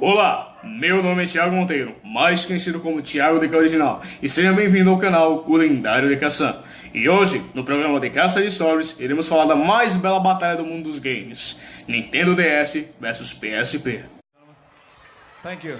Olá, meu nome é Thiago Monteiro, mais conhecido como Thiago DK Original, e seja bem-vindo ao canal O Lendário DK-san. E hoje, no programa DK Side Stories, iremos falar da mais bela batalha do mundo dos games, Nintendo DS vs PSP. Thank you.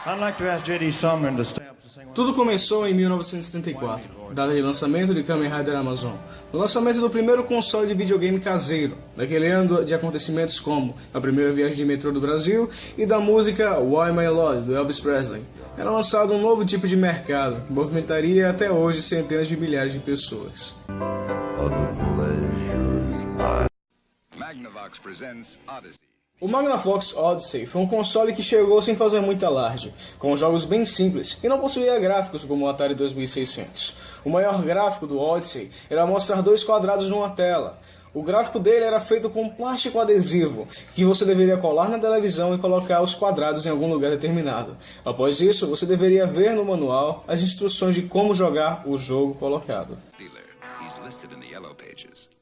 I'd like to ask J.D. Sumner to stand up to sing one. Tudo começou em 1974, data de lançamento de Kamen Rider Amazon, o lançamento do primeiro console de videogame caseiro, daquele ano de acontecimentos como a primeira viagem de metrô do Brasil e da música Why My Lord, do Elvis Presley. Era lançado um novo tipo de mercado, que movimentaria até hoje centenas de milhares de pessoas. Magnavox presents Odyssey. O Magnavox Odyssey foi um console que chegou sem fazer muita alarde, com jogos bem simples e não possuía gráficos como o Atari 2600. O maior gráfico do Odyssey era mostrar dois quadrados numa tela. O gráfico dele era feito com plástico adesivo, que você deveria colar na televisão e colocar os quadrados em algum lugar determinado. Após isso, você deveria ver no manual as instruções de como jogar o jogo colocado. Dealer. He's listed in the yellow pages.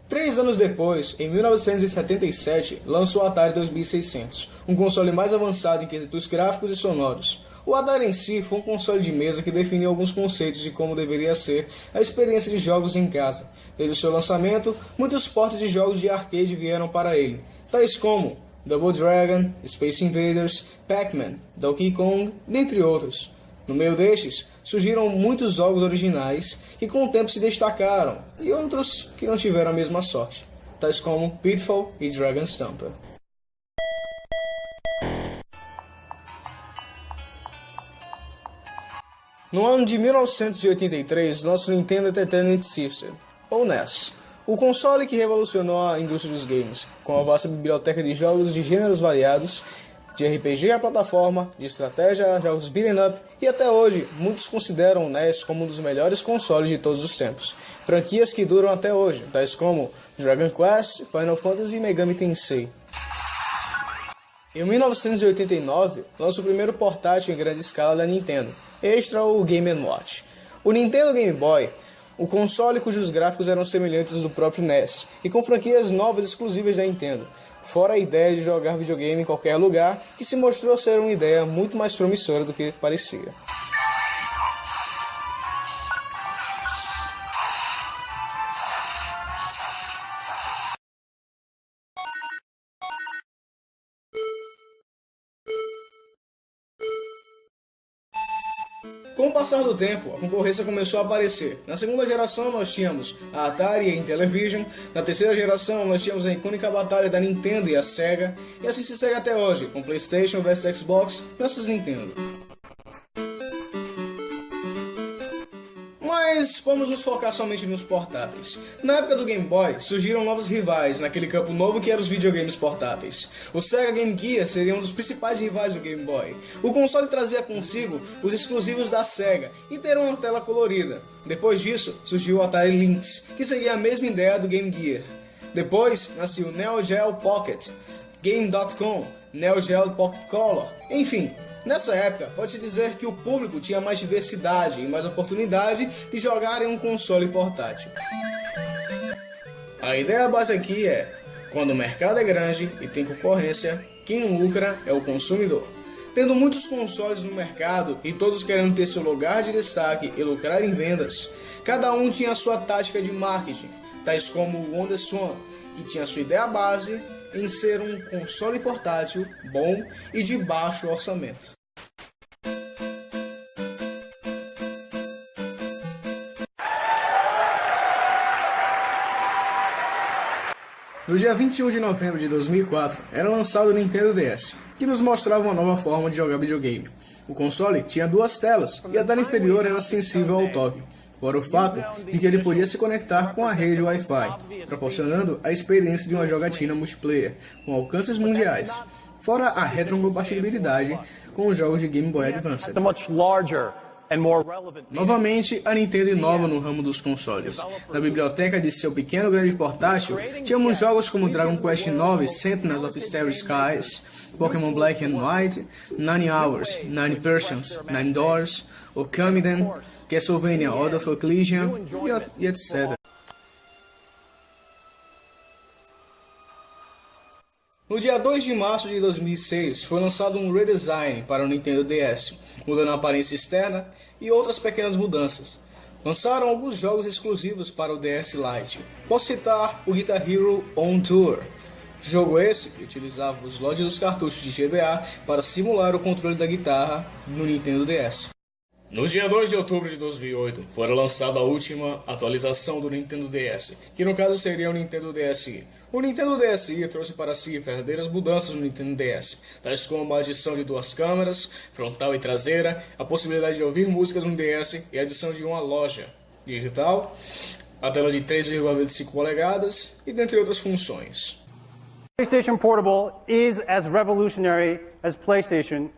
3 anos depois, em 1977, lançou o Atari 2600, um console mais avançado em quesitos gráficos e sonoros. O Atari em si foi um console de mesa que definiu alguns conceitos de como deveria ser a experiência de jogos em casa. Desde o seu lançamento, muitos portes de jogos de arcade vieram para ele, tais como Double Dragon, Space Invaders, Pac-Man, Donkey Kong, dentre outros. No meio destes, surgiram muitos jogos originais que com o tempo se destacaram, e outros que não tiveram a mesma sorte, tais como Pitfall e Dragon Stamper. No ano de 1983, lançou o Nintendo Entertainment System, ou NES, o console que revolucionou a indústria dos games, com uma vasta biblioteca de jogos de gêneros variados, de RPG à plataforma, de estratégia a jogos beat'em up, e até hoje muitos consideram o NES como um dos melhores consoles de todos os tempos. Franquias que duram até hoje, tais como Dragon Quest, Final Fantasy e Megami Tensei. Em 1989, lança o primeiro portátil em grande escala da Nintendo, extra o Game & Watch. O Nintendo Game Boy, o console cujos gráficos eram semelhantes ao do próprio NES, e com franquias novas exclusivas da Nintendo, fora a ideia de jogar videogame em qualquer lugar, que se mostrou ser uma ideia muito mais promissora do que parecia. Com o passar do tempo, a concorrência começou a aparecer. Na segunda geração nós tínhamos a Atari e a Intellivision, na terceira geração nós tínhamos a icônica batalha da Nintendo e a Sega, e assim se segue até hoje, com PlayStation vs Xbox versus Nintendo. Mas vamos nos focar somente nos portáteis. Na época do Game Boy, surgiram novos rivais naquele campo novo que eram os videogames portáteis. O Sega Game Gear seria um dos principais rivais do Game Boy. O console trazia consigo os exclusivos da Sega e ter uma tela colorida. Depois disso, surgiu o Atari Lynx, que seguia a mesma ideia do Game Gear. Depois, nasceu o Neo Geo Pocket, Game.com, Neo Geo Pocket Color, enfim. Nessa época, pode-se dizer que o público tinha mais diversidade e mais oportunidade de jogar em um console portátil. A ideia base aqui é, quando o mercado é grande e tem concorrência, quem lucra é o consumidor. Tendo muitos consoles no mercado e todos querendo ter seu lugar de destaque e lucrar em vendas, cada um tinha a sua tática de marketing, tais como o WonderSwan, que tinha sua ideia base em ser um console portátil bom e de baixo orçamento. No dia 21 de novembro de 2004, era lançado o Nintendo DS, que nos mostrava uma nova forma de jogar videogame. O console tinha duas telas e a tela inferior era sensível ao toque, fora o fato de que ele podia se conectar com a rede Wi-Fi, proporcionando a experiência de uma jogatina multiplayer com alcances mundiais, fora a retrocompatibilidade com os jogos de Game Boy Advance. Novamente, a Nintendo inova no ramo dos consoles. Na biblioteca de seu pequeno grande portátil, tínhamos jogos como Dragon Quest IX, Sentinels of Starry Skies, Pokémon Black and White, 9 Hours, 9 Persians, 9 Doors, Okamiden, Castlevania Order of Ecclesia e etc. No dia 2 de março de 2006, foi lançado um redesign para o Nintendo DS, mudando a aparência externa e outras pequenas mudanças. Lançaram alguns jogos exclusivos para o DS Lite. Posso citar o Guitar Hero On Tour, jogo esse que utilizava os slots dos cartuchos de GBA para simular o controle da guitarra no Nintendo DS. No dia 2 de outubro de 2008, foi lançada a última atualização do Nintendo DS, que no caso seria o Nintendo DSi. O Nintendo DSi trouxe para si verdadeiras mudanças no Nintendo DS, tais como a adição de 2 câmeras, frontal e traseira, a possibilidade de ouvir músicas no DS e a adição de uma loja digital, a tela de 3,25 polegadas e dentre outras funções. PlayStation Portable is as revolutionary as PlayStation.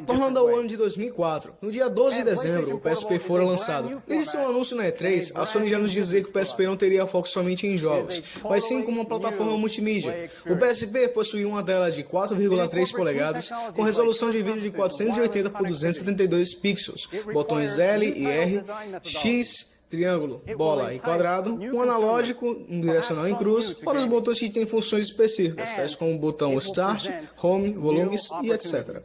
Tornando ao ano de 2004, no dia 12 de dezembro, o PSP fora lançado. Desde seu anúncio na E3, a Sony já nos dizia que o PSP não teria foco somente em jogos, mas sim como uma plataforma multimídia. O PSP possuía uma tela de 4,3 polegadas, com resolução de vídeo de 480 por 272 pixels, botões L e R, X, triângulo, bola e quadrado, um analógico, um direcional em cruz, para os botões que têm funções específicas, tais como o botão Start, Home, volumes e etc.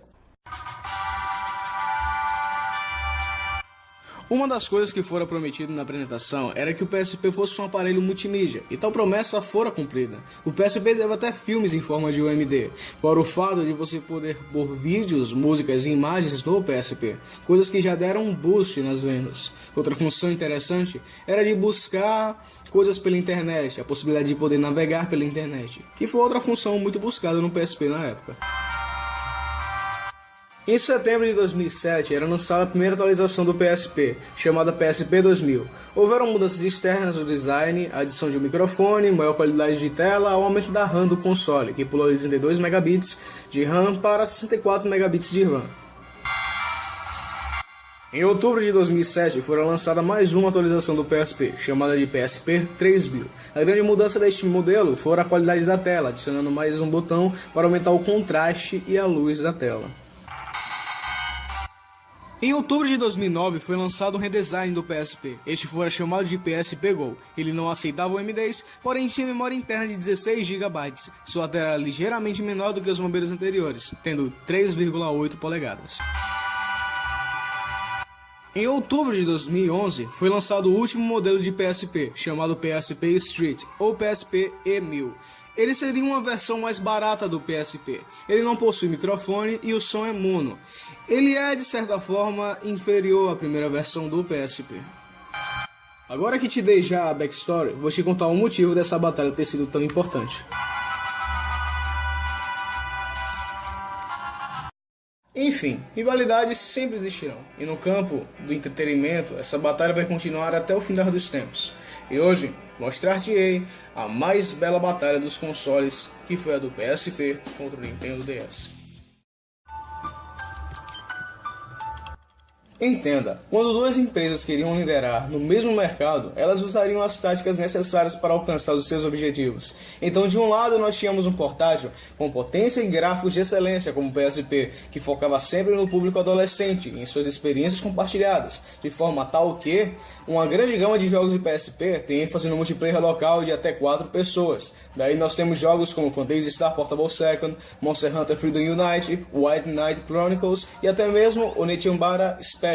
Uma das coisas que fora prometido na apresentação era que o PSP fosse um aparelho multimídia, e tal promessa fora cumprida. O PSP deve até filmes em forma de UMD, para o fato de você poder pôr vídeos, músicas e imagens no PSP, coisas que já deram um boost nas vendas. Outra função interessante era de buscar coisas pela internet, a possibilidade de poder navegar pela internet, que foi outra função muito buscada no PSP na época. Em setembro de 2007 era lançada a primeira atualização do PSP, chamada PSP 2000. Houveram mudanças externas no design, adição de um microfone, maior qualidade de tela, o aumento da RAM do console, que pulou de 32 megabits de RAM para 64 megabits de RAM. Em outubro de 2007 foi lançada mais uma atualização do PSP, chamada de PSP 3000. A grande mudança deste modelo foi a qualidade da tela, adicionando mais um botão para aumentar o contraste e a luz da tela. Em outubro de 2009 foi lançado um redesign do PSP. Este fora chamado de PSP Go. Ele não aceitava UMDs, porém tinha memória interna de 16 GB. Sua tela era ligeiramente menor do que os modelos anteriores, tendo 3,8 polegadas. Em outubro de 2011 foi lançado o último modelo de PSP, chamado PSP Street ou PSP E1000. Ele seria uma versão mais barata do PSP. Ele não possui microfone e o som é mono. Ele é, de certa forma, inferior à primeira versão do PSP. Agora que te dei já a backstory, vou te contar o motivo dessa batalha ter sido tão importante. Enfim, rivalidades sempre existirão, e no campo do entretenimento, essa batalha vai continuar até o findar dos tempos. E hoje, mostrar-te-ei a mais bela batalha dos consoles, que foi a do PSP contra o Nintendo DS. Entenda, quando duas empresas queriam liderar no mesmo mercado, elas usariam as táticas necessárias para alcançar os seus objetivos. Então, de um lado, nós tínhamos um portátil com potência e gráficos de excelência, como o PSP, que focava sempre no público adolescente e em suas experiências compartilhadas, de forma tal que uma grande gama de jogos de PSP tem ênfase no multiplayer local de até 4 pessoas. Daí nós temos jogos como Phantasy Star Portable Second, Monster Hunter Freedom Unite, White Knight Chronicles e até mesmo o Netiambara Special.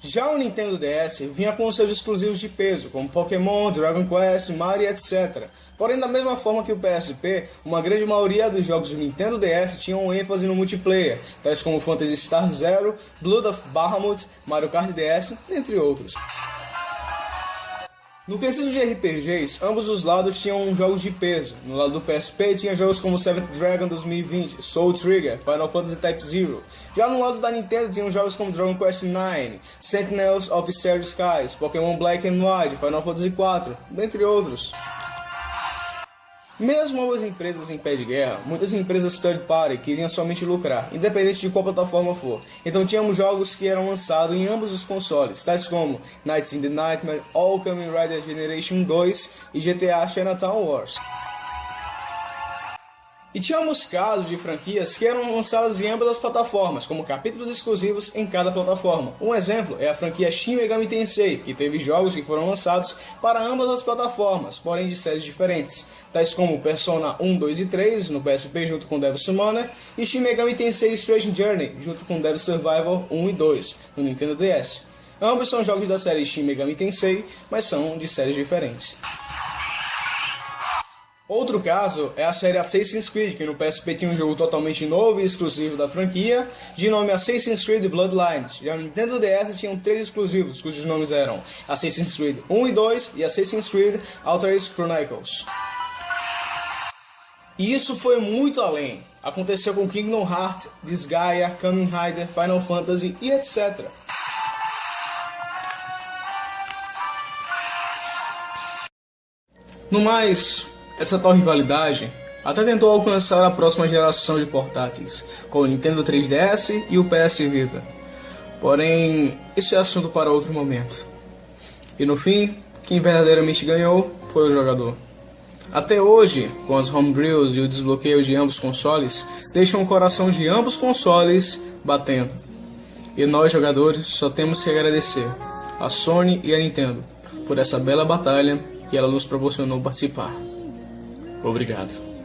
Já o Nintendo DS vinha com seus exclusivos de peso, como Pokémon, Dragon Quest, Mario, etc. Porém, da mesma forma que o PSP, uma grande maioria dos jogos do Nintendo DS tinham ênfase no multiplayer, tais como Phantasy Star Zero, Blood of Bahamut, Mario Kart DS, entre outros. No quesito de RPGs, ambos os lados tinham jogos de peso. No lado do PSP tinha jogos como Seventh Dragon 2020, Soul Trigger, Final Fantasy Type Zero. Já no lado da Nintendo tinham jogos como Dragon Quest IX, Sentinels of Starry Skies, Pokémon Black and White, Final Fantasy IV, dentre outros. Mesmo ambas empresas em pé de guerra, muitas empresas third party queriam somente lucrar, independente de qual plataforma for. Então tínhamos jogos que eram lançados em ambos os consoles, tais como Nights in the Nightmare, All Kamen Rider Generation 2 e GTA Chinatown Wars. E tínhamos casos de franquias que eram lançadas em ambas as plataformas, como capítulos exclusivos em cada plataforma. Um exemplo é a franquia Shin Megami Tensei, que teve jogos que foram lançados para ambas as plataformas, porém de séries diferentes, tais como Persona 1, 2 e 3 no PSP junto com Devil Summoner e Shin Megami Tensei Strange Journey junto com Devil Survivor 1 e 2 no Nintendo DS. Ambos são jogos da série Shin Megami Tensei, mas são de séries diferentes. Outro caso é a série Assassin's Creed, que no PSP tinha um jogo totalmente novo e exclusivo da franquia, de nome Assassin's Creed Bloodlines. Já no Nintendo DS tinham 3 exclusivos, cujos nomes eram Assassin's Creed 1 e 2 e Assassin's Creed Altered Chronicles. E isso foi muito além. Aconteceu com Kingdom Hearts, Disgaea, Kamen Rider, Final Fantasy e etc. No mais, essa tal rivalidade até tentou alcançar a próxima geração de portáteis, com o Nintendo 3DS e o PS Vita. Porém, esse é assunto para outro momento. E no fim, quem verdadeiramente ganhou foi o jogador. Até hoje, com as homebrews e o desbloqueio de ambos consoles, deixam o coração de ambos consoles batendo. E nós, jogadores, só temos que agradecer a Sony e a Nintendo por essa bela batalha que ela nos proporcionou participar. Obrigado.